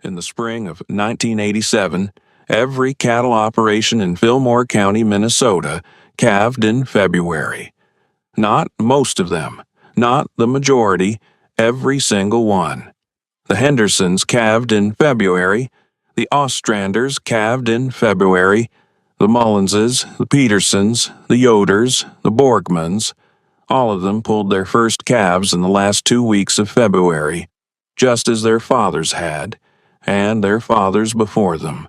In the spring of 1987, every cattle operation in Fillmore County, Minnesota, calved in February. Not most of them, not the majority, every single one. The Hendersons calved in February, the Ostranders calved in February, the Mullenses, the Petersons, the Yoders, the Borgmans, all of them pulled their first calves in the last 2 weeks of February, just as their fathers had, and their fathers before them.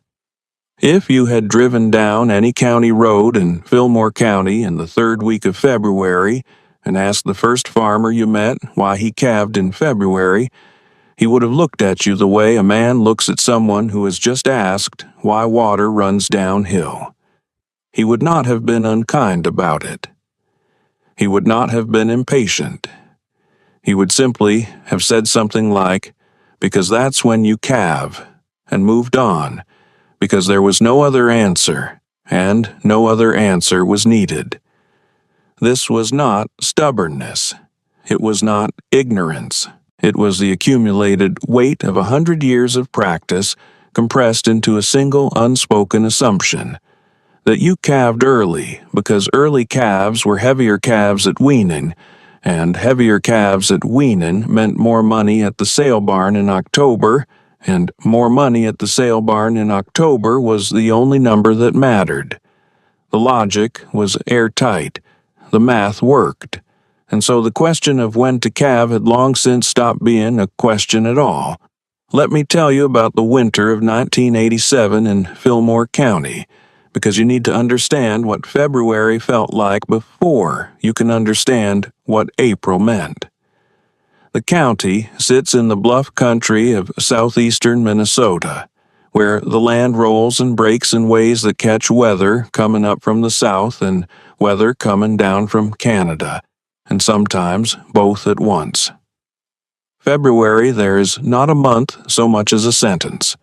If you had driven down any county road in Fillmore County in the 3rd week of February and asked the first farmer you met why he calved in February, he would have looked at you the way a man looks at someone who has just asked why water runs downhill. He would not have been unkind about it. He would not have been impatient. He would simply have said something like, "Because that's when you calve," and moved on, because there was no other answer, and no other answer was needed. This was not stubbornness. It was not ignorance. It was the accumulated weight of 100 years of practice compressed into a single unspoken assumption, that you calved early because early calves were heavier calves at weaning, and heavier calves at weaning meant more money at the sale barn in October, and more money at the sale barn in October was the only number that mattered. The logic was airtight. The math worked. And so the question of when to calve had long since stopped being a question at all. Let me tell you about the winter of 1987 in Fillmore County, because you need to understand what February felt like before you can understand what April meant. The county sits in the bluff country of southeastern Minnesota, where the land rolls and breaks in ways that catch weather coming up from the south and weather coming down from Canada, and sometimes both at once. February, there is not a month so much as a sentence.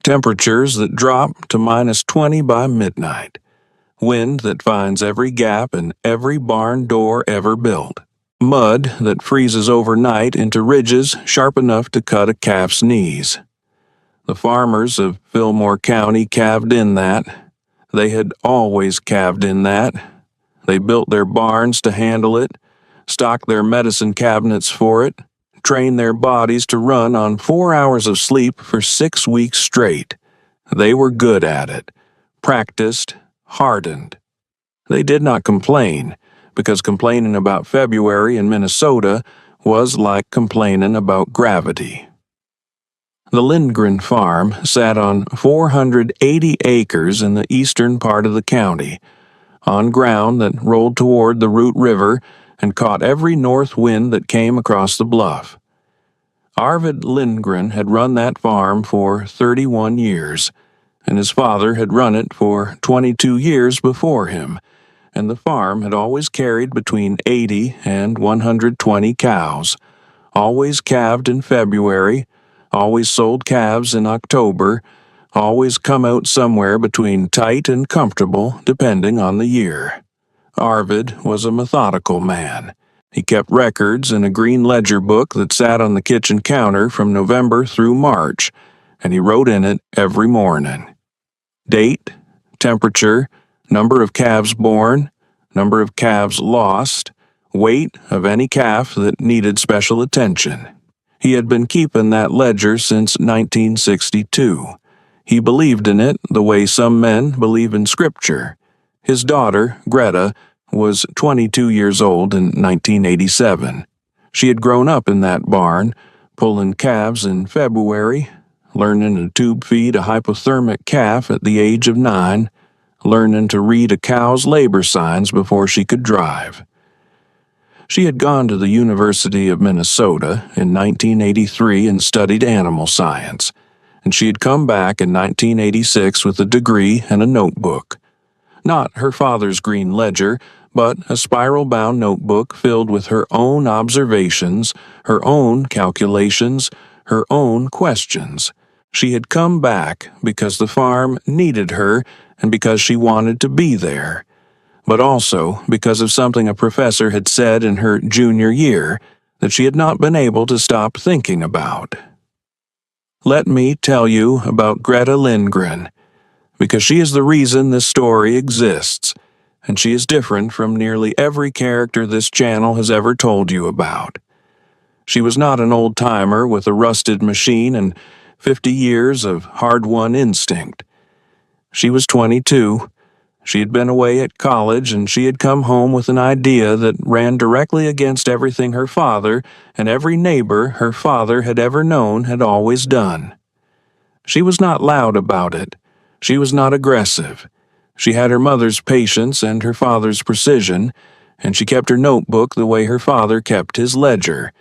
Temperatures that drop to -20 by midnight. Wind that finds every gap in every barn door ever built. Mud that freezes overnight into ridges sharp enough to cut a calf's knees. The farmers of Fillmore County calved in that. They had always calved in that. They built their barns to handle it, stocked their medicine cabinets for it, trained their bodies to run on 4 hours of sleep for 6 weeks straight. They were good at it, practiced, hardened. They did not complain, because complaining about February in Minnesota was like complaining about gravity. The Lindgren farm sat on 480 acres in the eastern part of the county, on ground that rolled toward the Root River and caught every north wind that came across the bluff. Arvid Lindgren had run that farm for 31 years, and his father had run it for 22 years before him, and the farm had always carried between 80 and 120 cows, always calved in February, always sold calves in October, always come out somewhere between tight and comfortable depending on the year. Arvid was a methodical man. He kept records in a green ledger book that sat on the kitchen counter from November through March, and he wrote in it every morning. Date, temperature, number of calves born, number of calves lost, weight of any calf that needed special attention. He had been keeping that ledger since 1962. He believed in it the way some men believe in Scripture. His daughter, Greta, was 22 years old in 1987. She had grown up in that barn, pulling calves in February, learning to tube feed a hypothermic calf at the age of 9, learning to read a cow's labor signs before she could drive. She had gone to the University of Minnesota in 1983 and studied animal science, and she had come back in 1986 with a degree and a notebook. Not her father's green ledger, but a spiral-bound notebook filled with her own observations, her own calculations, her own questions. She had come back because the farm needed her and because she wanted to be there, but also because of something a professor had said in her junior year that she had not been able to stop thinking about. Let me tell you about Greta Lindgren, because she is the reason this story exists, and she is different from nearly every character this channel has ever told you about. She was not an old-timer with a rusted machine and 50 years of hard-won instinct. She was 22. She had been away at college, and she had come home with an idea that ran directly against everything her father and every neighbor her father had ever known had always done. She was not loud about it. She was not aggressive. She had her mother's patience and her father's precision, and she kept her notebook the way her father kept his ledger,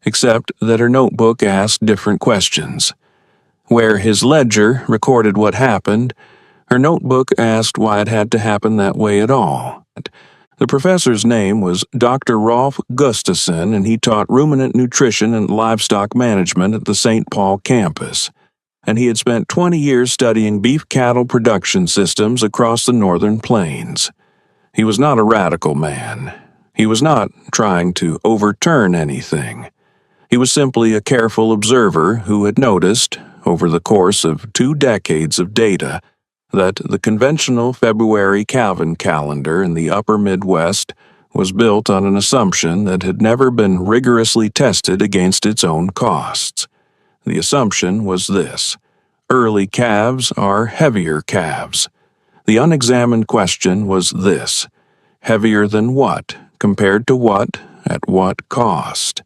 except that her notebook asked different questions. Where his ledger recorded what happened, her notebook asked why it had to happen that way at all. The professor's name was Dr. Rolf Gustafson, and he taught ruminant nutrition and livestock management at the St. Paul campus. And he had spent 20 years studying beef cattle production systems across the northern plains. He was not a radical man. He was not trying to overturn anything. He was simply a careful observer who had noticed, over the course of 2 decades of data, that the conventional February Calved calendar in the upper Midwest was built on an assumption that had never been rigorously tested against its own costs. The assumption was this: early calves are heavier calves. The unexamined question was this: heavier than what, compared to what, at what cost?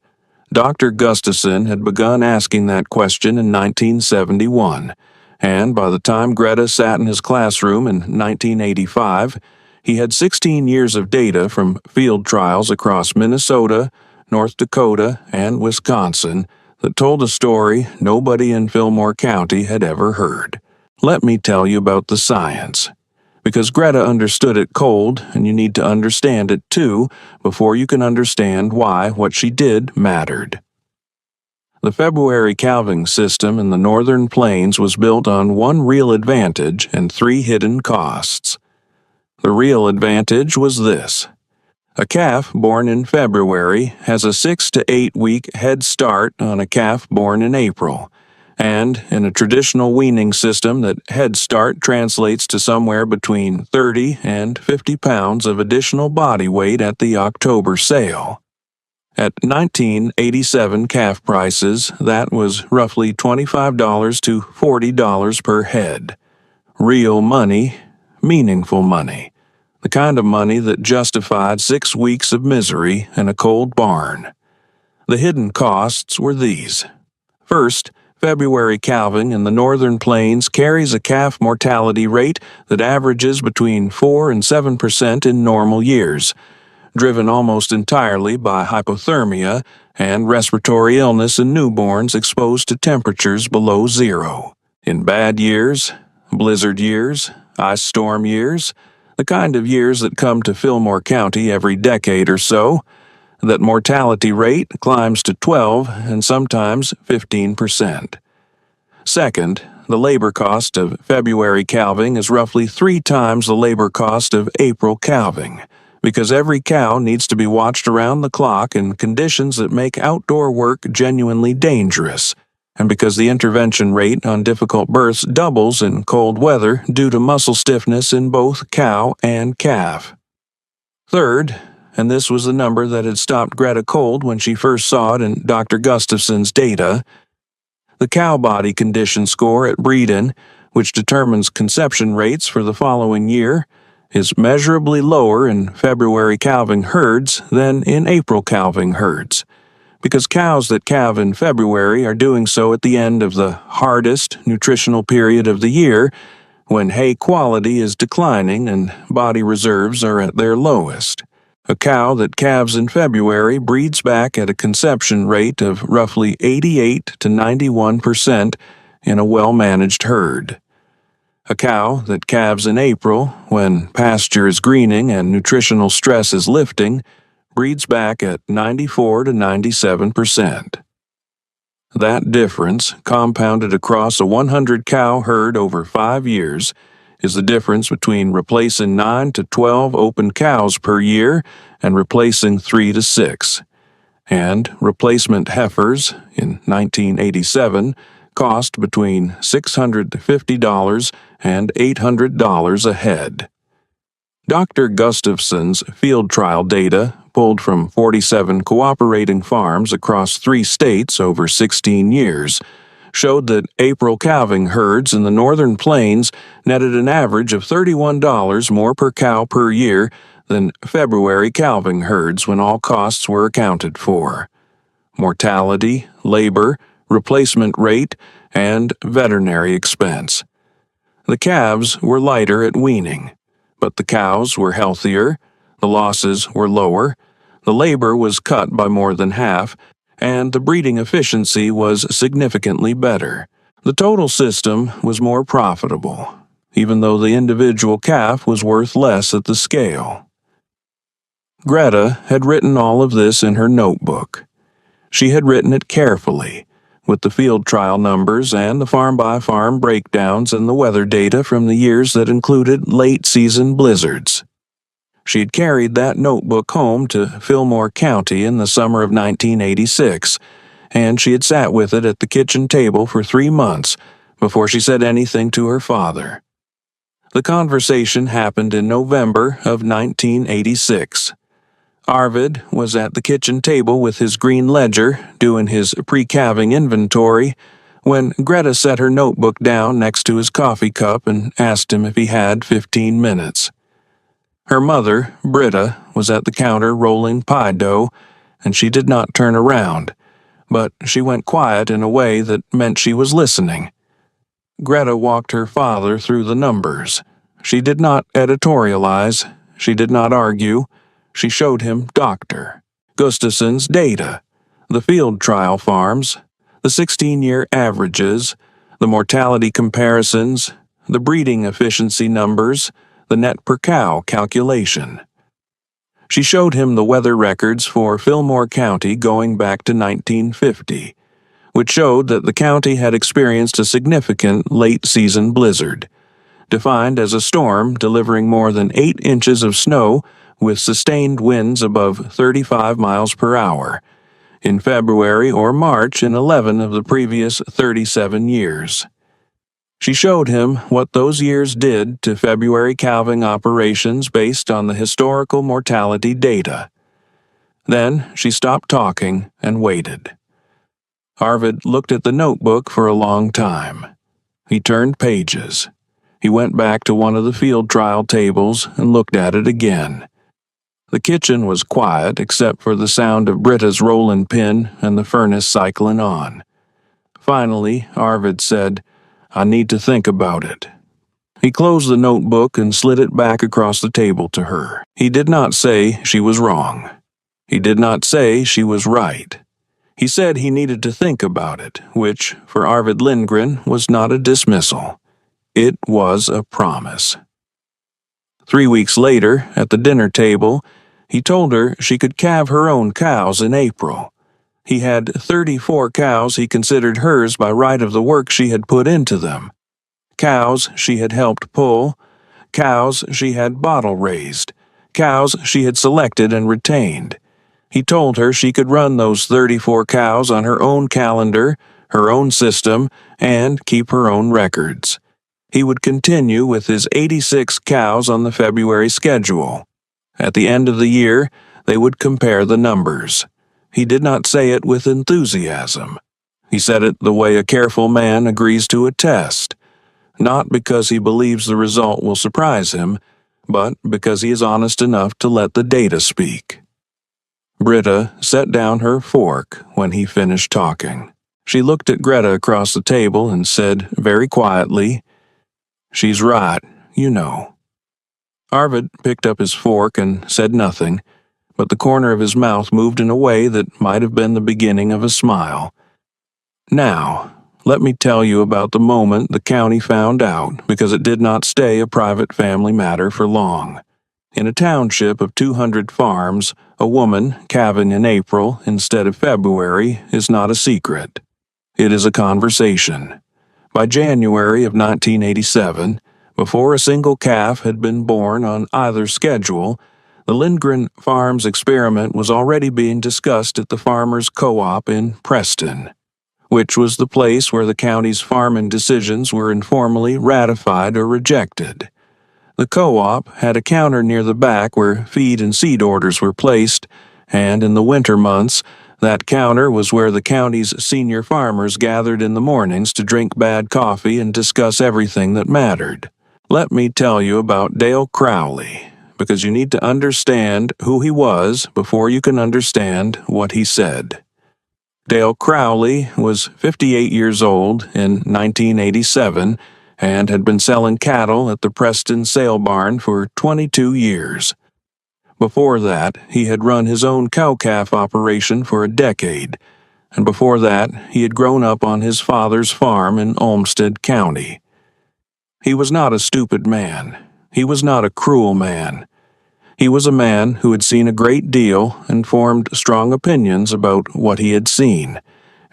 Dr. Gustafson had begun asking that question in 1971, and by the time Greta sat in his classroom in 1985, he had 16 years of data from field trials across Minnesota, North Dakota, and Wisconsin that told a story nobody in Fillmore County had ever heard. Let me tell you about the science, because Greta understood it cold, and you need to understand it too before you can understand why what she did mattered. The February calving system in the northern plains was built on one real advantage and 3 hidden costs. The real advantage was this: a calf born in February has a 6 to 8 week head start on a calf born in April, and in a traditional weaning system, that head start translates to somewhere between 30 and 50 pounds of additional body weight at the October sale. At 1987 calf prices, that was roughly $25 to $40 per head. Real money, meaningful money. The kind of money that justified 6 weeks of misery in a cold barn. The hidden costs were these. First, February calving in the northern plains carries a calf mortality rate that averages between 4 and 7% in normal years, driven almost entirely by hypothermia and respiratory illness in newborns exposed to temperatures below zero. In bad years, blizzard years, ice storm years, the kind of years that come to Fillmore County every decade or so, that mortality rate climbs to 12 and sometimes 15%. Second, the labor cost of February calving is roughly 3 times the labor cost of April calving, because every cow needs to be watched around the clock in conditions that make outdoor work genuinely dangerous, and because the intervention rate on difficult births doubles in cold weather due to muscle stiffness in both cow and calf. Third, and this was the number that had stopped Greta cold when she first saw it in Dr. Gustafson's data, the cow body condition score at breed-in, which determines conception rates for the following year, is measurably lower in February calving herds than in April calving herds, because cows that calve in February are doing so at the end of the hardest nutritional period of the year, when hay quality is declining and body reserves are at their lowest. A cow that calves in February breeds back at a conception rate of roughly 88 to 91% in a well-managed herd. A cow that calves in April, when pasture is greening and nutritional stress is lifting, breeds back at 94 to 97%. That difference, compounded across a 100-cow herd over 5 years, is the difference between replacing 9 to 12 open cows per year and replacing 3 to 6. And replacement heifers, in 1987, cost between $650 and $800 a head. Dr. Gustafson's field trial data, pulled from 47 cooperating farms across 3 states over 16 years, showed that April calving herds in the northern plains netted an average of $31 more per cow per year than February calving herds when all costs were accounted for. Mortality, labor, replacement rate, and veterinary expense. The calves were lighter at weaning, but the cows were healthier, the losses were lower, the labor was cut by more than half, and the breeding efficiency was significantly better. The total system was more profitable, even though the individual calf was worth less at the scale. Greta had written all of this in her notebook. She had written it carefully, with the field trial numbers and the farm-by-farm breakdowns and the weather data from the years that included late-season blizzards. She had carried that notebook home to Fillmore County in the summer of 1986, and she had sat with it at the kitchen table for 3 months before she said anything to her father. The conversation happened in November of 1986. Arvid was at the kitchen table with his green ledger, doing his pre-calving inventory, when Greta set her notebook down next to his coffee cup and asked him if he had 15 minutes. Her mother, Britta, was at the counter rolling pie dough, and she did not turn around, but she went quiet in a way that meant she was listening. Greta walked her father through the numbers. She did not editorialize. She did not argue. She showed him Dr. Gustafson's data, the field trial farms, the 16-year averages, the mortality comparisons, the breeding efficiency numbers, the net per cow calculation. She showed him the weather records for Fillmore County going back to 1950, which showed that the county had experienced a significant late-season blizzard, defined as a storm delivering more than 8 inches of snow with sustained winds above 35 miles per hour, in February or March in 11 of the previous 37 years. She showed him what those years did to February calving operations based on the historical mortality data. Then she stopped talking and waited. Arvid looked at the notebook for a long time. He turned pages. He went back to one of the field trial tables and looked at it again. The kitchen was quiet except for the sound of Britta's rolling pin and the furnace cycling on. Finally, Arvid said, "I need to think about it." He closed the notebook and slid it back across the table to her. He did not say she was wrong. He did not say she was right. He said he needed to think about it, which, for Arvid Lindgren, was not a dismissal. It was a promise. 3 weeks later, at the dinner table, he told her she could calve her own cows in April. He had 34 cows he considered hers by right of the work she had put into them. Cows she had helped pull, cows she had bottle raised, cows she had selected and retained. He told her she could run those 34 cows on her own calendar, her own system, and keep her own records. He would continue with his 86 cows on the February schedule. At the end of the year, they would compare the numbers. He did not say it with enthusiasm. He said it the way a careful man agrees to a test, not because he believes the result will surprise him, but because he is honest enough to let the data speak. Britta set down her fork when he finished talking. She looked at Greta across the table and said very quietly, "She's right, you know." Arvid picked up his fork and said nothing, but the corner of his mouth moved in a way that might have been the beginning of a smile. "Now, let me tell you about the moment the county found out, because it did not stay a private family matter for long. In a township of 200 farms, a woman calving in April instead of February is not a secret. It is a conversation. By January of 1987, before a single calf had been born on either schedule, the Lindgren Farms experiment was already being discussed at the Farmers Co-op in Preston. which was the place where the county's farming decisions were informally ratified or rejected. The co-op had a counter near the back where feed and seed orders were placed, and in the winter months, that counter was where the county's senior farmers gathered in the mornings to drink bad coffee and discuss everything that mattered. Let me tell you about Dale Crowley, because you need to understand who he was before you can understand what he said. Dale Crowley was 58 years old in 1987 and had been selling cattle at the Preston sale barn for 22 years. Before that, he had run his own cow-calf operation for a decade, and before that, he had grown up on his father's farm in Olmsted County. He was not a stupid man. He was not a cruel man. He was a man who had seen a great deal and formed strong opinions about what he had seen,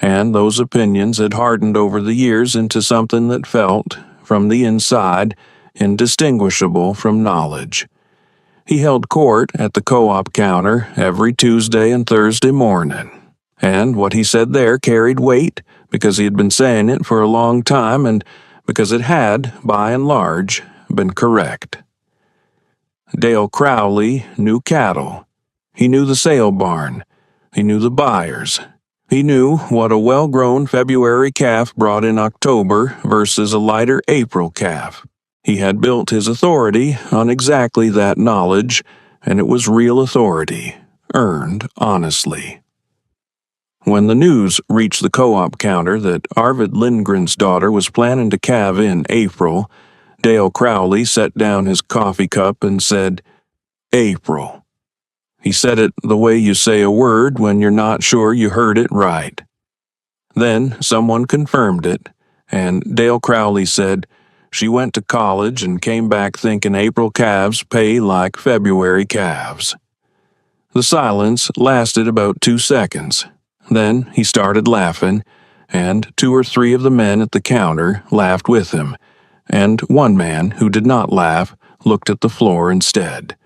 and those opinions had hardened over the years into something that felt, from the inside, indistinguishable from knowledge. He held court at the co-op counter every Tuesday and Thursday morning, and what he said there carried weight because he had been saying it for a long time and because it had, by and large, been correct. Dale Crowley knew cattle. He knew the sale barn. He knew the buyers. He knew what a well-grown February calf brought in October versus a lighter April calf. He had built his authority on exactly that knowledge, and it was real authority, earned honestly. When the news reached the co-op counter that Arvid Lindgren's daughter was planning to calve in April, Dale Crowley set down his coffee cup and said, "April." He said it the way you say a word when you're not sure you heard it right. Then someone confirmed it, and Dale Crowley said, "She went to college and came back thinking April calves pay like February calves." The silence lasted about 2 seconds. Then he started laughing, and 2 or 3 of the men at the counter laughed with him, and one man who did not laugh looked at the floor instead.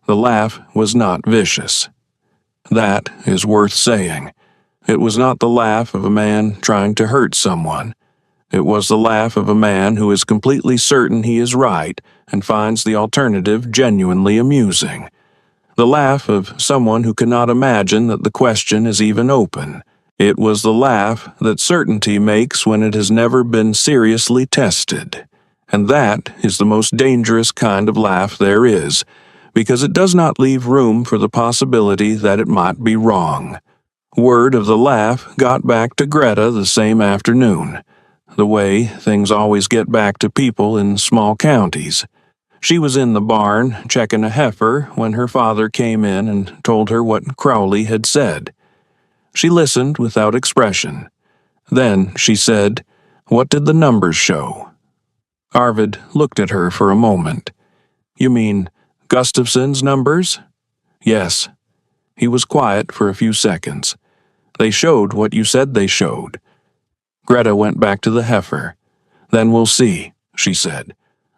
The laugh was not vicious. That is worth saying. It was not the laugh of a man trying to hurt someone. It was the laugh of a man who is completely certain he is right and finds the alternative genuinely amusing. The laugh of someone who cannot imagine that the question is even open. It was the laugh that certainty makes when it has never been seriously tested. And that is the most dangerous kind of laugh there is, because it does not leave room for the possibility that it might be wrong. Word of the laugh got back to Greta the same afternoon, the way things always get back to people in small counties. She was in the barn checking a heifer when her father came in and told her what Crowley had said. She listened without expression. Then she said, "What did the numbers show?" Arvid looked at her for a moment. "You mean Gustafson's numbers?" "Yes." He was quiet for a few seconds. "They showed what you said they showed." Greta went back to the heifer. "Then we'll see," she said.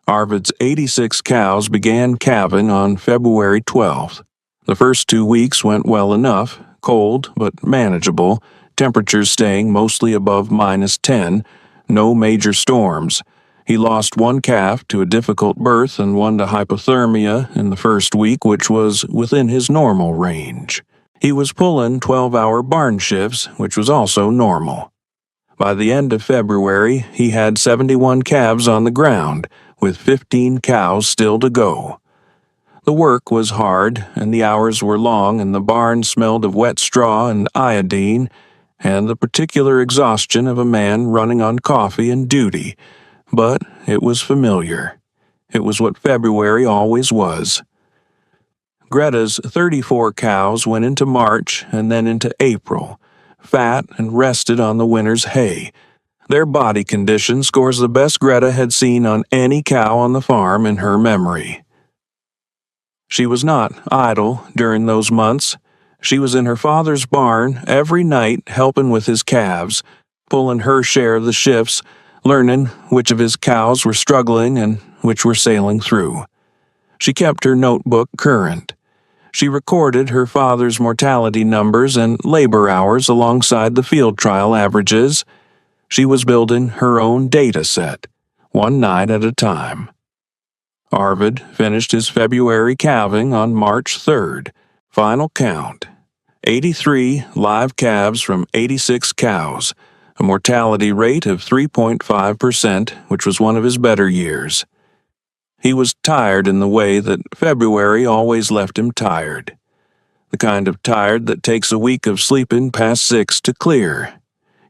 Arvid's 86 cows began calving on February 12th. The first 2 weeks went well enough, cold but manageable, temperatures staying mostly above -10, no major storms. He lost 1 calf to a difficult birth and 1 to hypothermia in the first week, which was within his normal range. He was pulling 12-hour barn shifts, which was also normal. By the end of February, he had 71 calves on the ground, with 15 cows still to go. The work was hard, and the hours were long, and the barn smelled of wet straw and iodine, and the particular exhaustion of a man running on coffee and duty, but it was familiar. It was what February always was. Greta's 34 cows went into March and then into April, fat and rested on the winter's hay. Their body condition scores the best Greta had seen on any cow on the farm in her memory. She was not idle during those months. She was in her father's barn every night helping with his calves, pulling her share of the shifts, learning which of his cows were struggling and which were sailing through. She kept her notebook current. She recorded her father's mortality numbers and labor hours alongside the field trial averages, She was building her own data set, one night at a time. Arvid finished his February calving on March 3rd. Final count: 83 live calves from 86 cows, a mortality rate of 3.5%, which was one of his better years. He was tired in the way that February always left him tired. The kind of tired that takes a week of sleeping past 6 to clear.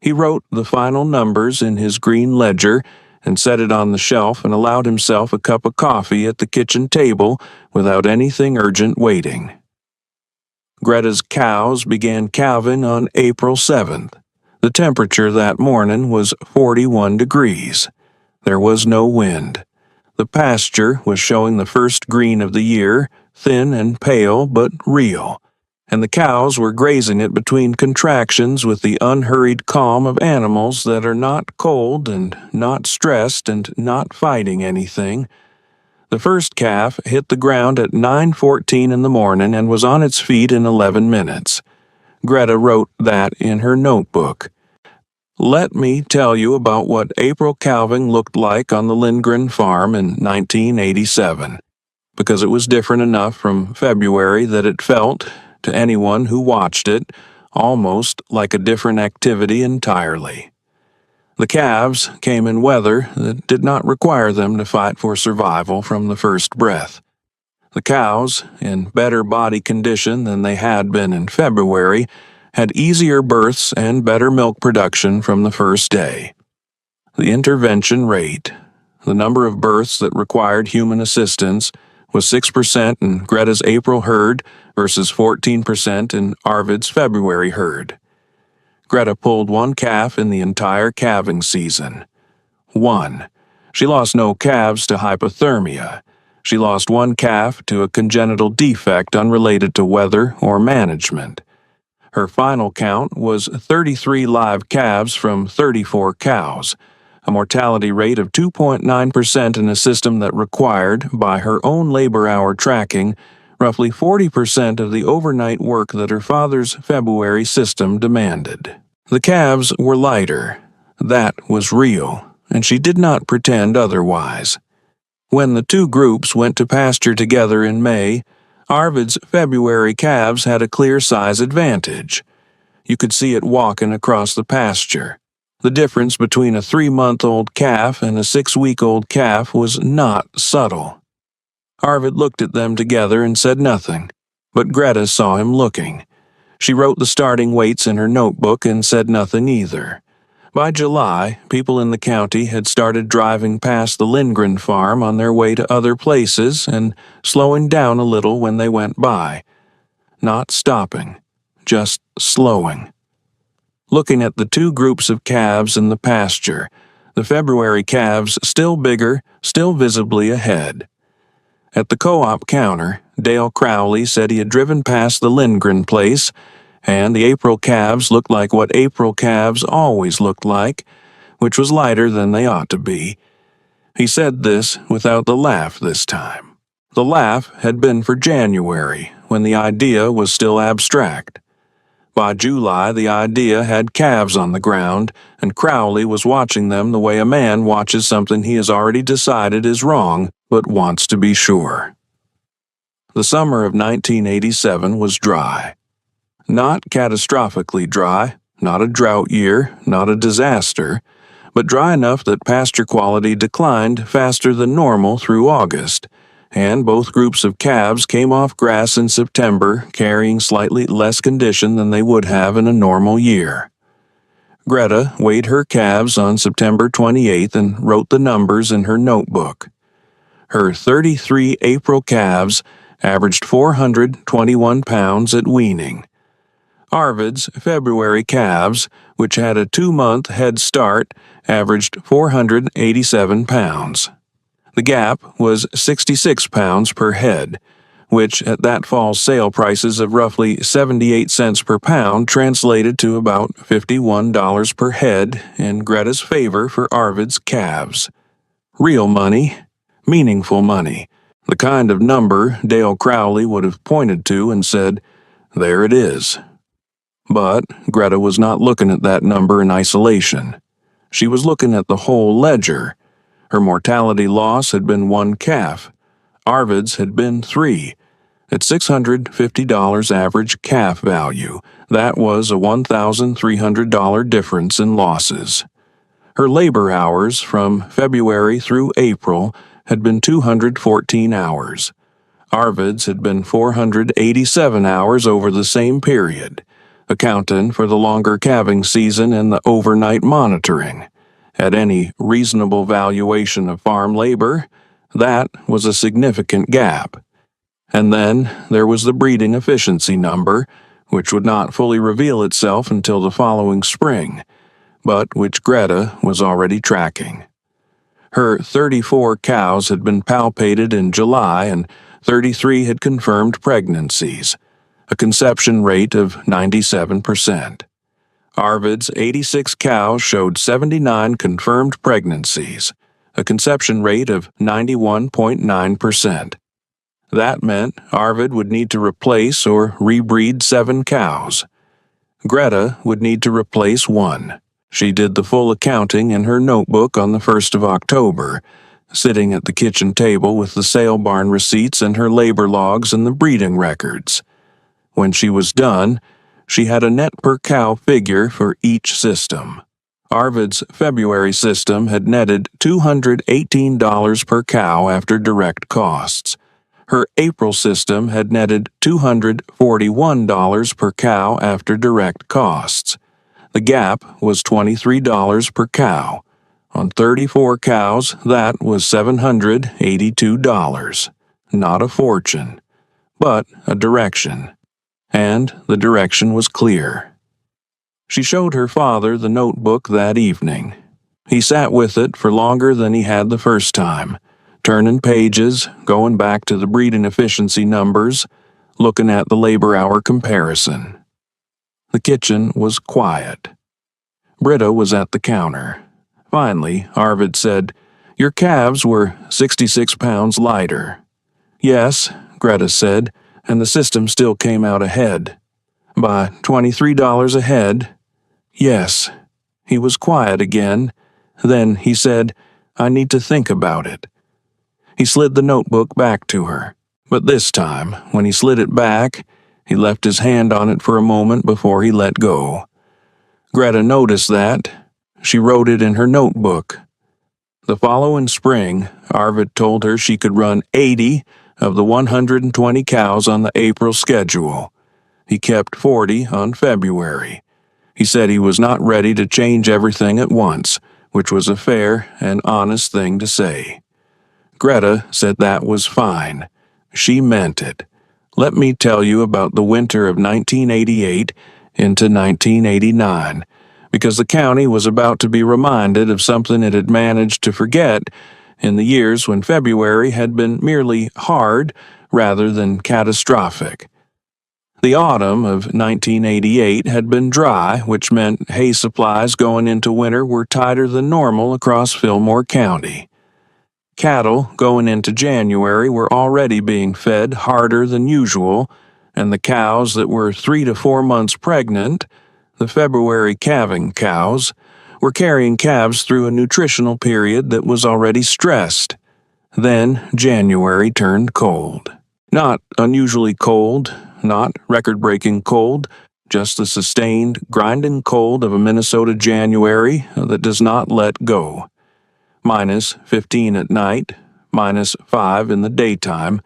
He wrote the final numbers in his green ledger and set it on the shelf and allowed himself a cup of coffee at the kitchen table without anything urgent waiting. Greta's cows began calving on April 7th. The temperature that morning was 41 degrees. There was no wind. The pasture was showing the first green of the year, thin and pale but real, and the cows were grazing it between contractions with the unhurried calm of animals that are not cold and not stressed and not fighting anything. The first calf hit the ground at 9:14 in the morning and was on its feet in 11 minutes. Greta wrote that in her notebook. Let me tell you about what April calving looked like on the Lindgren farm in 1987, because it was different enough from February that it felt, to anyone who watched it, almost like a different activity entirely. The calves came in weather that did not require them to fight for survival from the first breath. The cows, in better body condition than they had been in February, had easier births and better milk production from the first day. The intervention rate, the number of births that required human assistance, was 6% in Greta's April herd versus 14% in Arvid's February herd. Greta pulled one calf in the entire calving season. 1. She lost no calves to hypothermia. She lost one calf to a congenital defect unrelated to weather or management. Her final count was 33 live calves from 34 cows, a mortality rate of 2.9% in a system that required, by her own labor-hour tracking, roughly 40% of the overnight work that her father's February system demanded. The calves were lighter. That was real, and she did not pretend otherwise. When the two groups went to pasture together in May, Arvid's February calves had a clear size advantage. You could see it walking across the pasture. The difference between a 3-month-old calf and a 6-week-old calf was not subtle. Arvid looked at them together and said nothing, but Greta saw him looking. She wrote the starting weights in her notebook and said nothing either. By July, people in the county had started driving past the Lindgren farm on their way to other places and slowing down a little when they went by. Not stopping, just slowing. Looking at the two groups of calves in the pasture, the February calves still bigger, still visibly ahead. At the co-op counter, Dale Crowley said he had driven past the Lindgren place, and the April calves looked like what April calves always looked like, which was lighter than they ought to be. He said this without the laugh this time. The laugh had been for January, when the idea was still abstract. By July, the idea had calves on the ground, and Crowley was watching them the way a man watches something he has already decided is wrong, but wants to be sure. The summer of 1987 was dry. Not catastrophically dry, not a drought year, not a disaster, but dry enough that pasture quality declined faster than normal through August, and both groups of calves came off grass in September carrying slightly less condition than they would have in a normal year. Greta weighed her calves on September 28th and wrote the numbers in her notebook. Her 33 April calves averaged 421 pounds at weaning. Arvid's February calves, which had a 2-month head start, averaged 487 pounds. The gap was 66 pounds per head, which at that fall's sale prices of roughly 78 cents per pound translated to about $51 per head in Greta's favor for Arvid's calves. Real money, meaningful money, the kind of number Dale Crowley would have pointed to and said, "There it is." But Greta was not looking at that number in isolation. She was looking at the whole ledger. Her mortality loss had been 1 calf. Arvid's had been 3. At $650 average calf value, that was a $1,300 difference in losses. Her labor hours from February through April had been 214 hours. Arvid's had been 487 hours over the same period, accounting for the longer calving season and the overnight monitoring. At any reasonable valuation of farm labor, that was a significant gap. And then there was the breeding efficiency number, which would not fully reveal itself until the following spring, but which Greta was already tracking. Her 34 cows had been palpated in July and 33 had confirmed pregnancies, a conception rate of 97%. Arvid's 86 cows showed 79 confirmed pregnancies, a conception rate of 91.9%. That meant Arvid would need to replace or rebreed 7 cows. Greta would need to replace 1. She did the full accounting in her notebook on the 1st of October, sitting at the kitchen table with the sale barn receipts and her labor logs and the breeding records. When she was done, she had a net per cow figure for each system. Arvid's February system had netted $218 per cow after direct costs. Her April system had netted $241 per cow after direct costs. The gap was $23 per cow. On 34 cows, that was $782. Not a fortune, but a direction. And the direction was clear. She showed her father the notebook that evening. He sat with it for longer than he had the first time, turning pages, going back to the breeding efficiency numbers, looking at the labor hour comparison. The kitchen was quiet. Britta was at the counter. Finally, Arvid said, "Your calves were 66 pounds lighter." "Yes," Greta said, "and the system still came out ahead." "By $23 a head?" "Yes." He was quiet again. Then he said, "I need to think about it." He slid the notebook back to her. But this time, when he slid it back, he left his hand on it for a moment before he let go. Greta noticed that. She wrote it in her notebook. The following spring, Arvid told her she could run 80 of the 120 cows on the April schedule. He kept 40 on February. He said he was not ready to change everything at once, which was a fair and honest thing to say. Greta said that was fine. She meant it. Let me tell you about the winter of 1988 into 1989, because the county was about to be reminded of something it had managed to forget in the years when February had been merely hard rather than catastrophic. The autumn of 1988 had been dry, which meant hay supplies going into winter were tighter than normal across Fillmore County. Cattle going into January were already being fed harder than usual, and the cows that were 3 to 4 months pregnant, the February calving cows, were carrying calves through a nutritional period that was already stressed. Then January turned cold. Not unusually cold, not record-breaking cold, just the sustained, grinding cold of a Minnesota January that does not let go. -15 at night, -5 in the daytime,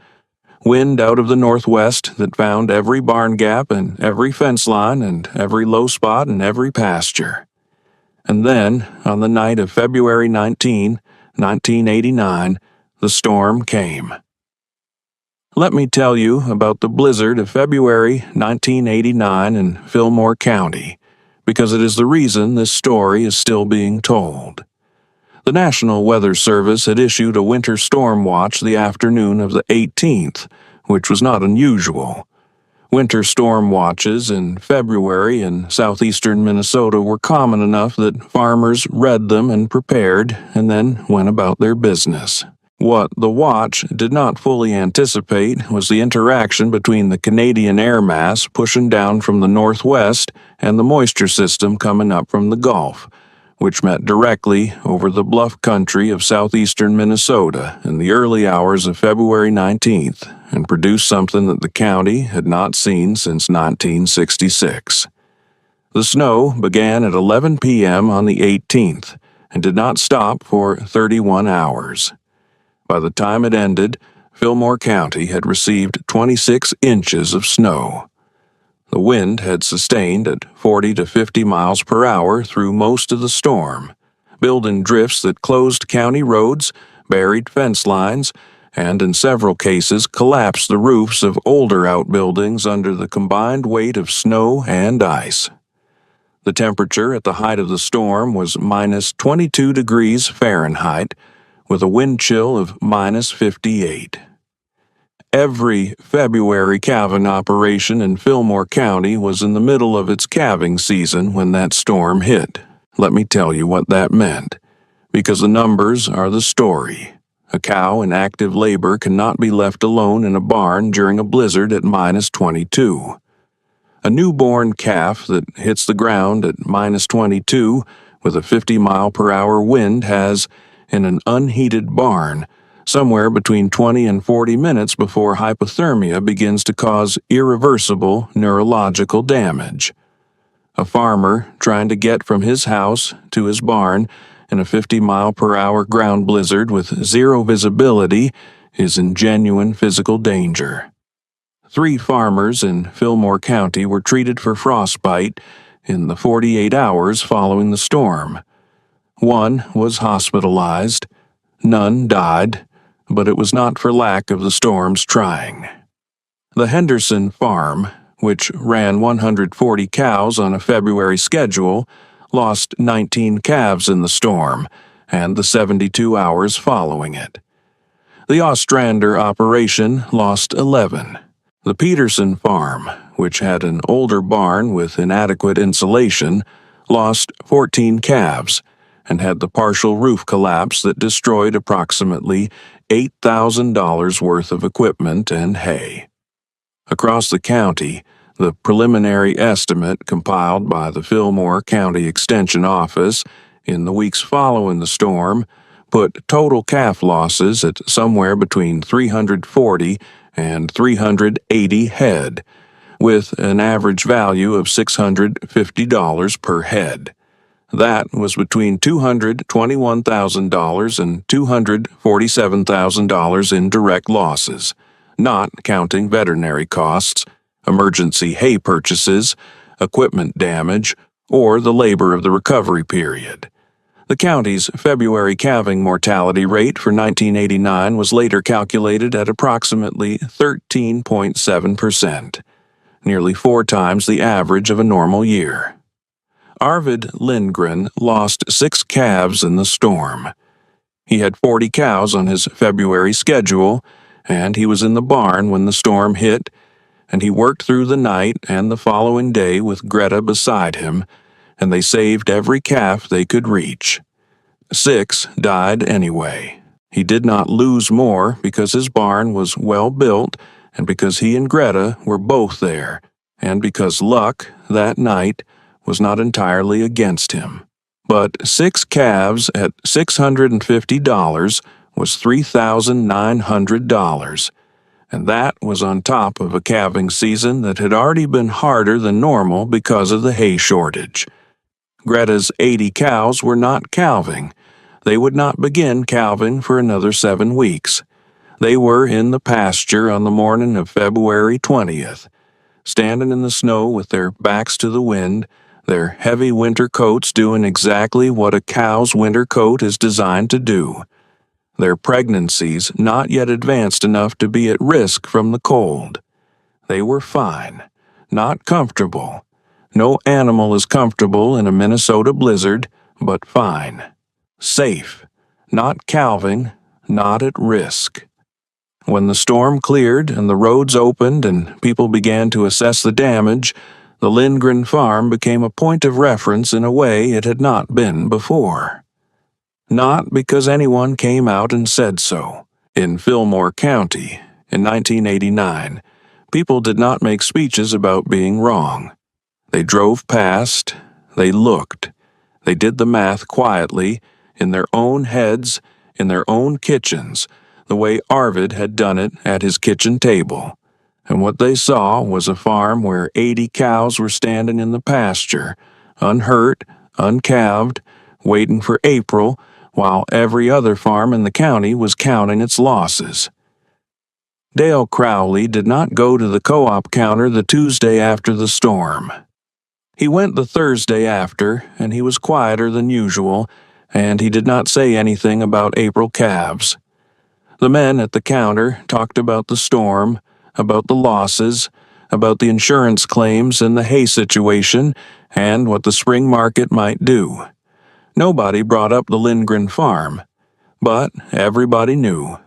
wind out of the northwest that found every barn gap and every fence line and every low spot and every pasture. And then, on the night of February 19, 1989, the storm came. Let me tell you about the blizzard of February 1989 in Fillmore County, because it is the reason this story is still being told. The National Weather Service had issued a winter storm watch the afternoon of the 18th, which was not unusual. Winter storm watches in February in southeastern Minnesota were common enough that farmers read them and prepared, and then went about their business. What the watch did not fully anticipate was the interaction between the Canadian air mass pushing down from the northwest and the moisture system coming up from the Gulf, which met directly over the bluff country of southeastern Minnesota in the early hours of February 19th and produced something that the county had not seen since 1966. The snow began at 11 p.m. on the 18th and did not stop for 31 hours. By the time it ended, Fillmore County had received 26 inches of snow. The wind had sustained at 40 to 50 miles per hour through most of the storm, building drifts that closed county roads, buried fence lines, and in several cases collapsed the roofs of older outbuildings under the combined weight of snow and ice. The temperature at the height of the storm was minus 22 degrees Fahrenheit, with a wind chill of minus 58. Every February calving operation in Fillmore County was in the middle of its calving season when that storm hit. Let me tell you what that meant, because the numbers are the story. A cow in active labor cannot be left alone in a barn during a blizzard at minus 22. A newborn calf that hits the ground at minus 22 with a 50-mile-per-hour wind has, in an unheated barn, somewhere between 20 and 40 minutes before hypothermia begins to cause irreversible neurological damage. A farmer trying to get from his house to his barn in a 50-mile-per-hour ground blizzard with zero visibility is in genuine physical danger. 3 farmers in Fillmore County were treated for frostbite in the 48 hours following the storm. 1 was hospitalized. None died, but it was not for lack of the storm's trying. The Henderson farm, which ran 140 cows on a February schedule, lost 19 calves in the storm and the 72 hours following it. The Ostrander operation lost 11. The Peterson farm, which had an older barn with inadequate insulation, lost 14 calves and had the partial roof collapse that destroyed approximately $8,000 worth of equipment and hay. Across the county, the preliminary estimate compiled by the Fillmore County Extension Office in the weeks following the storm put total calf losses at somewhere between 340 and 380 head, with an average value of $650 per head. That was between $221,000 and $247,000 in direct losses, not counting veterinary costs, emergency hay purchases, equipment damage, or the labor of the recovery period. The county's February calving mortality rate for 1989 was later calculated at approximately 13.7%, nearly 4 times the average of a normal year. Arvid Lindgren lost 6 calves in the storm. He had 40 cows on his February schedule, and he was in the barn when the storm hit, and he worked through the night and the following day with Greta beside him, and they saved every calf they could reach. 6 died anyway. He did not lose more because his barn was well built and because he and Greta were both there, and because luck, that night, was not entirely against him. But 6 calves at $650 was $3,900, and that was on top of a calving season that had already been harder than normal because of the hay shortage. Greta's 80 cows were not calving. They would not begin calving for another 7 weeks. They were in the pasture on the morning of February 20th, standing in the snow with their backs to the wind, their heavy winter coats doing exactly what a cow's winter coat is designed to do. Their pregnancies not yet advanced enough to be at risk from the cold. They were fine, not comfortable. No animal is comfortable in a Minnesota blizzard, but fine. Safe, not calving, not at risk. When the storm cleared and the roads opened and people began to assess the damage, the Lindgren farm became a point of reference in a way it had not been before. Not because anyone came out and said so. In Fillmore County, in 1989, people did not make speeches about being wrong. They drove past, they looked, They did the math quietly, in their own heads, in their own kitchens, the way Arvid had done it at his kitchen table. And what they saw was a farm where 80 cows were standing in the pasture, unhurt, uncalved, waiting for April, while every other farm in the county was counting its losses. Dale Crowley did not go to the co-op counter the Tuesday after the storm. He went the Thursday after, and he was quieter than usual, and he did not say anything about April calves. The men at the counter talked about the storm, about the losses, about the insurance claims and the hay situation, and what the spring market might do. Nobody brought up the Lindgren farm, but everybody knew.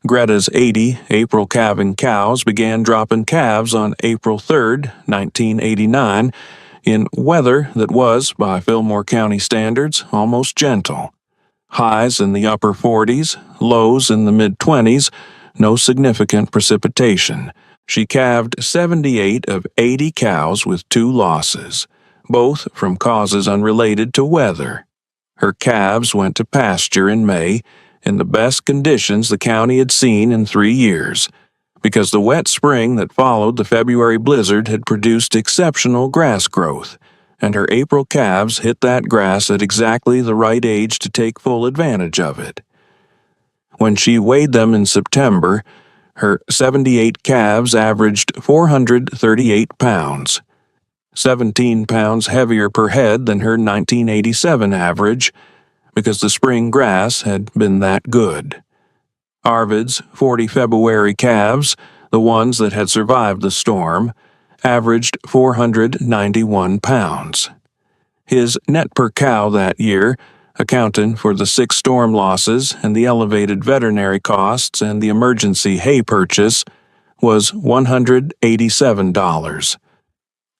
Greta's 80 April calving cows began dropping calves on April 3, 1989, in weather that was, by Fillmore County standards, almost gentle. Highs in the upper 40s, lows in the mid-20s, no significant precipitation. She calved 78 of 80 cows with 2 losses, both from causes unrelated to weather. Her calves went to pasture in May, in the best conditions the county had seen in 3 years, because the wet spring that followed the February blizzard had produced exceptional grass growth, and her April calves hit that grass at exactly the right age to take full advantage of it. When she weighed them in September, her 78 calves averaged 438 pounds, 17 pounds heavier per head than her 1987 average, because the spring grass had been that good. Arvid's 40 February calves, the ones that had survived the storm, averaged 491 pounds. His net per cow that year, accounting for the 6 storm losses and the elevated veterinary costs and the emergency hay purchase, was $187.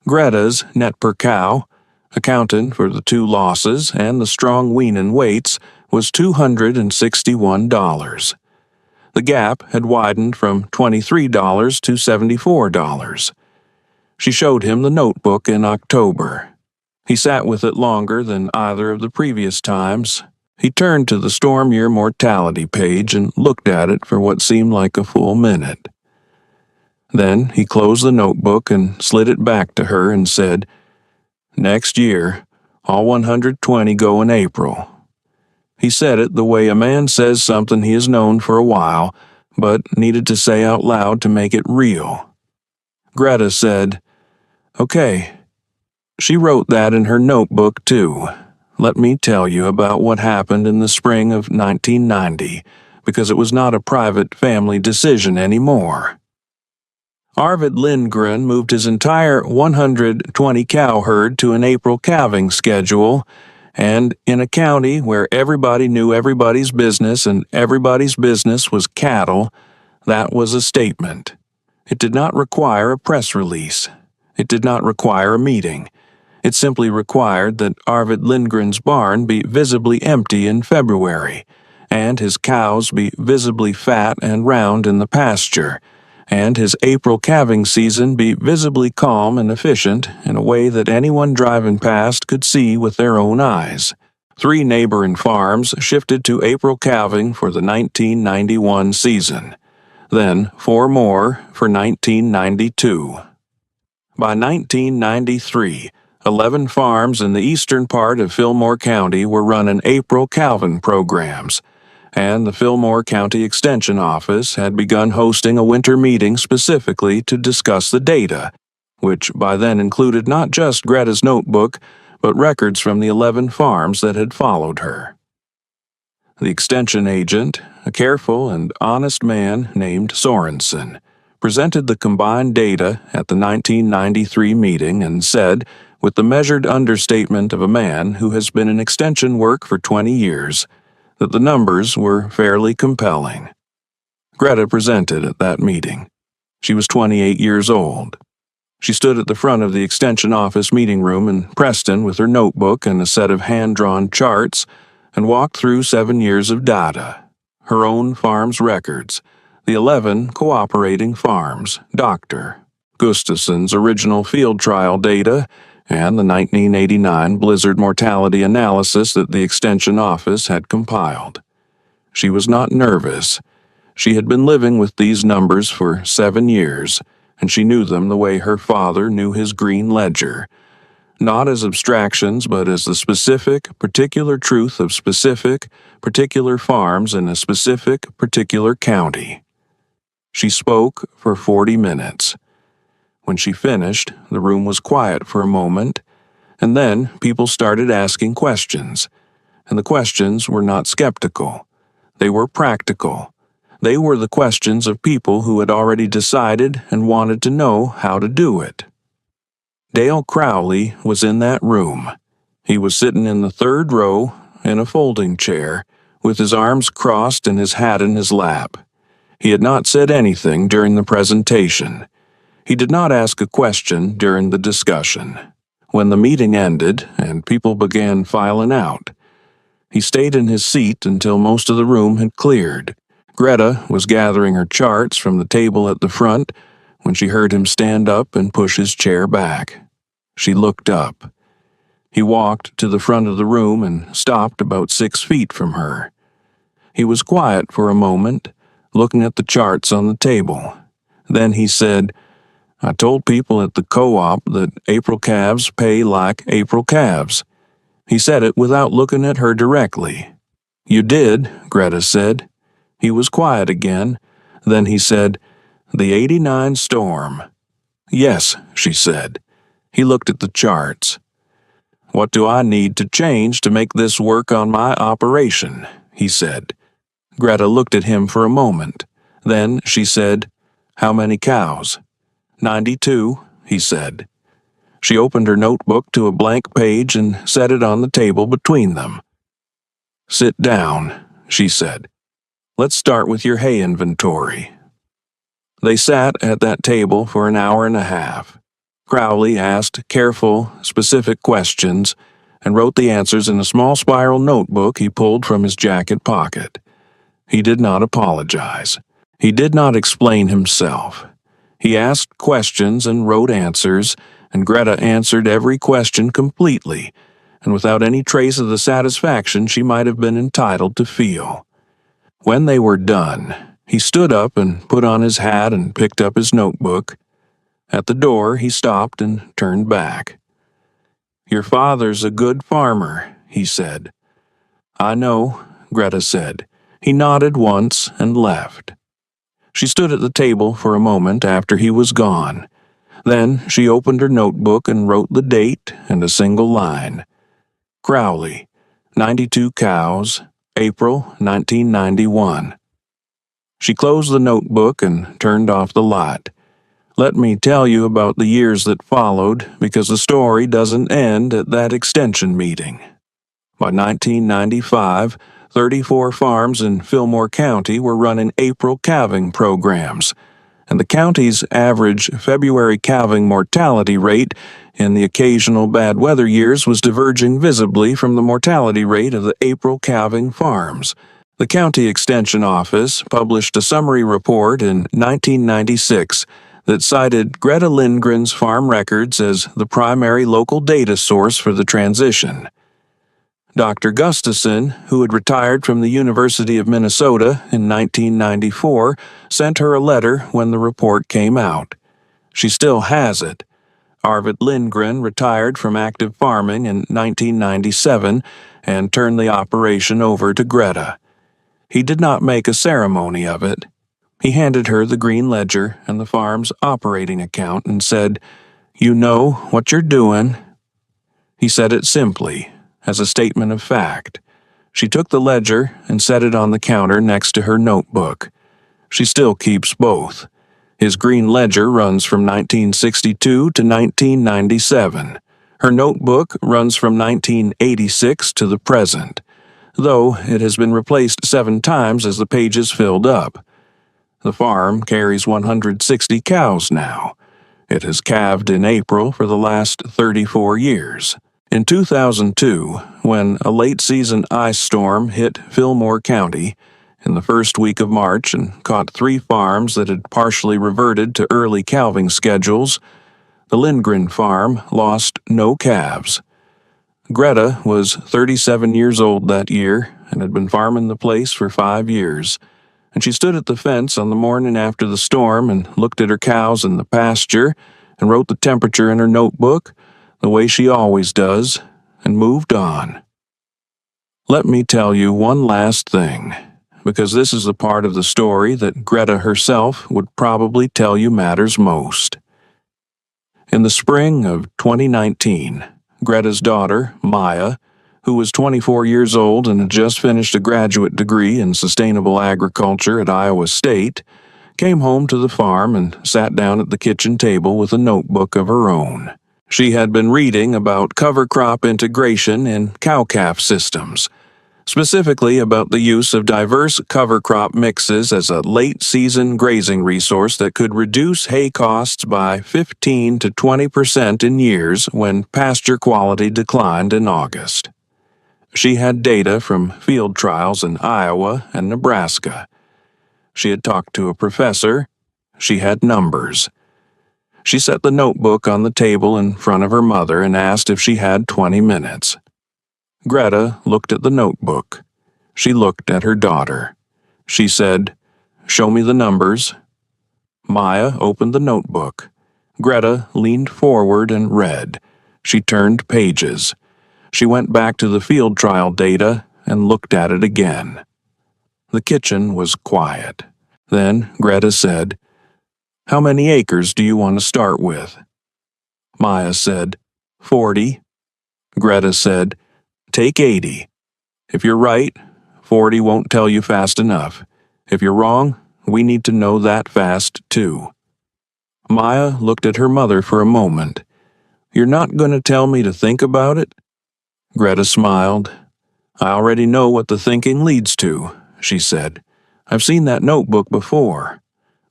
Greta's net per cow, accounting for the 2 losses and the strong weaning weights, was $261. The gap had widened from $23 to $74. She showed him the notebook in October. He sat with it longer than either of the previous times. He turned to the storm year mortality page and looked at it for what seemed like a full minute. Then he closed the notebook and slid it back to her and said, "Next year, all 120 go in April." He said it the way a man says something he has known for a while, but needed to say out loud to make it real. Greta said, "Okay." She wrote that in her notebook, too. Let me tell you about what happened in the spring of 1990, because it was not a private family decision anymore. Arvid Lindgren moved his entire 120 cow herd to an April calving schedule, and in a county where everybody knew everybody's business and everybody's business was cattle, that was a statement. It did not require a press release. It did not require a meeting. It simply required that Arvid Lindgren's barn be visibly empty in February, and his cows be visibly fat and round in the pasture, and his April calving season be visibly calm and efficient in a way that anyone driving past could see with their own eyes. 3 neighboring farms shifted to April calving for the 1991 season, then 4 more for 1992. By 1993, 11 farms in the eastern part of Fillmore County were running April calving programs, and the Fillmore County Extension Office had begun hosting a winter meeting specifically to discuss the data, which by then included not just Greta's notebook, but records from the 11 farms that had followed her. The extension agent, a careful and honest man named Sorensen, presented the combined data at the 1993 meeting and said, with the measured understatement of a man who has been in extension work for 20 years, that the numbers were fairly compelling. Greta presented at that meeting. She was 28 years old. She stood at the front of the extension office meeting room in Preston with her notebook and a set of hand-drawn charts and walked through 7 years of data, her own farm's records, the 11 cooperating farms, Dr. Gustafson's original field trial data, and the 1989 blizzard mortality analysis that the Extension Office had compiled. She was not nervous. She had been living with these numbers for 7 years, and she knew them the way her father knew his green ledger, not as abstractions, but as the specific, particular truth of specific, particular farms in a specific, particular county. She spoke for 40 minutes. When she finished, the room was quiet for a moment, and then people started asking questions, and the questions were not skeptical. They were practical. They were the questions of people who had already decided and wanted to know how to do it. Dale Crowley was in that room. He was sitting in the third row in a folding chair, with his arms crossed and his hat in his lap. He had not said anything during the presentation. He did not ask a question during the discussion. When the meeting ended and people began filing out, he stayed in his seat until most of the room had cleared. Greta was gathering her charts from the table at the front when she heard him stand up and push his chair back. She looked up. He walked to the front of the room and stopped about 6 feet from her. He was quiet for a moment, looking at the charts on the table. Then he said, "I told people at the co-op that April calves pay like April calves." He said it without looking at her directly. "You did," Greta said. He was quiet again. Then he said, "The '89 storm." "Yes," she said. He looked at the charts. "What do I need to change to make this work on my operation?" he said. Greta looked at him for a moment. Then she said, "How many cows?" 92, he said. She opened her notebook to a blank page and set it on the table between them. "Sit down," she said. "Let's start with your hay inventory." They sat at that table for an hour and a half. Crowley asked careful, specific questions and wrote the answers in a small spiral notebook he pulled from his jacket pocket. He did not apologize. He did not explain himself. He asked questions and wrote answers, and Greta answered every question completely, and without any trace of the satisfaction she might have been entitled to feel. When they were done, he stood up and put on his hat and picked up his notebook. At the door, he stopped and turned back. "Your father's a good farmer," he said. "I know," Greta said. He nodded once and left. She stood at the table for a moment after he was gone. Then she opened her notebook and wrote the date and a single line. Crowley, 92 cows, April 1991. She closed the notebook and turned off the light. Let me tell you about the years that followed, because the story doesn't end at that extension meeting. By 1995, 34 farms in Fillmore County were running April calving programs, and the county's average February calving mortality rate in the occasional bad weather years was diverging visibly from the mortality rate of the April calving farms. The County Extension Office published a summary report in 1996 that cited Greta Lindgren's farm records as the primary local data source for the transition. Dr. Gustafson, who had retired from the University of Minnesota in 1994, sent her a letter when the report came out. She still has it. Arvid Lindgren retired from active farming in 1997 and turned the operation over to Greta. He did not make a ceremony of it. He handed her the green ledger and the farm's operating account and said, "You know what you're doing." He said it simply, as a statement of fact. She took the ledger and set it on the counter next to her notebook. She still keeps both. His green ledger runs from 1962 to 1997. Her notebook runs from 1986 to the present, though it has been replaced 7 times as the pages filled up. The farm carries 160 cows now. It has calved in April for the last 34 years. In 2002, when a late-season ice storm hit Fillmore County in the first week of March and caught 3 farms that had partially reverted to early calving schedules, The Lindgren farm lost no calves. Greta was 37 years old that year and had been farming the place for 5 years, and she stood at the fence on the morning after the storm and looked at her cows in the pasture and wrote the temperature in her notebook, the way she always does, and moved on. Let me tell you one last thing, because this is the part of the story that Greta herself would probably tell you matters most. In the spring of 2019, Greta's daughter, Maya, who was 24 years old and had just finished a graduate degree in sustainable agriculture at Iowa State, came home to the farm and sat down at the kitchen table with a notebook of her own. She had been reading about cover crop integration in cow-calf systems, specifically about the use of diverse cover crop mixes as a late-season grazing resource that could reduce hay costs by 15 to 20% in years when pasture quality declined in August. She had data from field trials in Iowa and Nebraska. She had talked to a professor. She had numbers. She set the notebook on the table in front of her mother and asked if she had 20 minutes. Greta looked at the notebook. She looked at her daughter. She said, "Show me the numbers." Maya opened the notebook. Greta leaned forward and read. She turned pages. She went back to the field trial data and looked at it again. The kitchen was quiet. Then Greta said, "How many acres do you want to start with?" Maya said, 40. Greta said, "Take 80. If you're right, 40 won't tell you fast enough. If you're wrong, we need to know that fast, too." Maya looked at her mother for a moment. "You're not going to tell me to think about it?" Greta smiled. "I already know what the thinking leads to," she said. "I've seen that notebook before.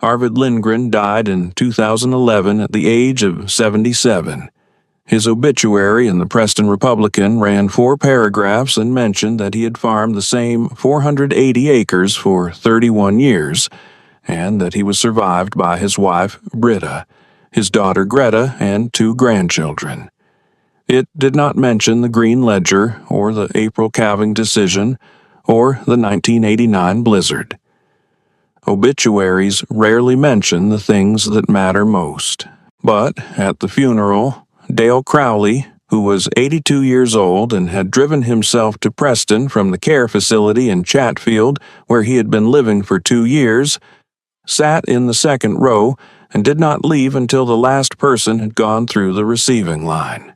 Arvid Lindgren died in 2011 at the age of 77. His obituary in the Preston Republican ran 4 paragraphs and mentioned that he had farmed the same 480 acres for 31 years, and that he was survived by his wife, Britta, his daughter Greta, and 2 grandchildren. It did not mention the Green Ledger or the April calving decision or the 1989 blizzard. Obituaries rarely mention the things that matter most. But at the funeral, Dale Crowley, who was 82 years old and had driven himself to Preston from the care facility in Chatfield, where he had been living for 2 years, sat in the second row and did not leave until the last person had gone through the receiving line.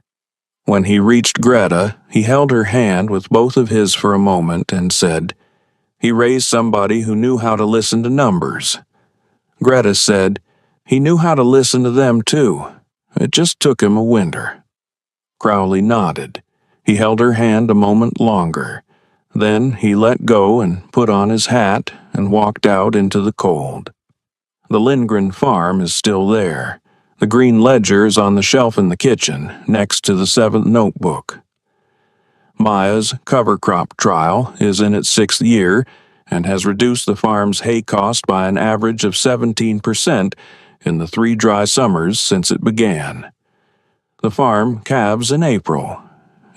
When he reached Greta, he held her hand with both of his for a moment and said, "He raised somebody who knew how to listen to numbers." Greta said, "He knew how to listen to them, too. It just took him a winter." Crowley nodded. He held her hand a moment longer. Then he let go and put on his hat and walked out into the cold. The Lindgren farm is still there. The Green Ledger is on the shelf in the kitchen, next to the 7th notebook. Maya's cover crop trial is in its 6th year and has reduced the farm's hay cost by an average of 17% in the 3 dry summers since it began. The farm calves in April.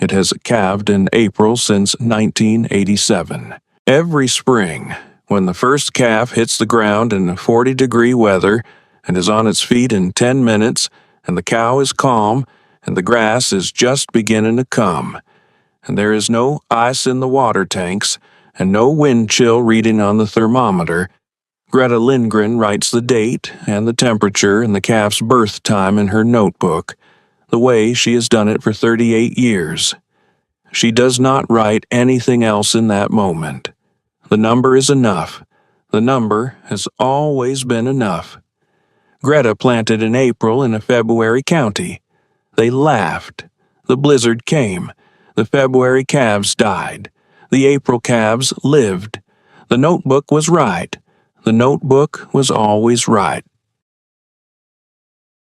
It has calved in April since 1987. Every spring, when the first calf hits the ground in 40-degree weather and is on its feet in 10 minutes, and the cow is calm, and the grass is just beginning to come, and there is no ice in the water tanks, and no wind chill reading on the thermometer, Greta Lindgren writes the date and the temperature and the calf's birth time in her notebook, the way she has done it for 38 years. She does not write anything else in that moment. The number is enough. The number has always been enough. Greta planted in April in a February county. They laughed. The blizzard came. The February calves died. The April calves lived. The notebook was right. The notebook was always right.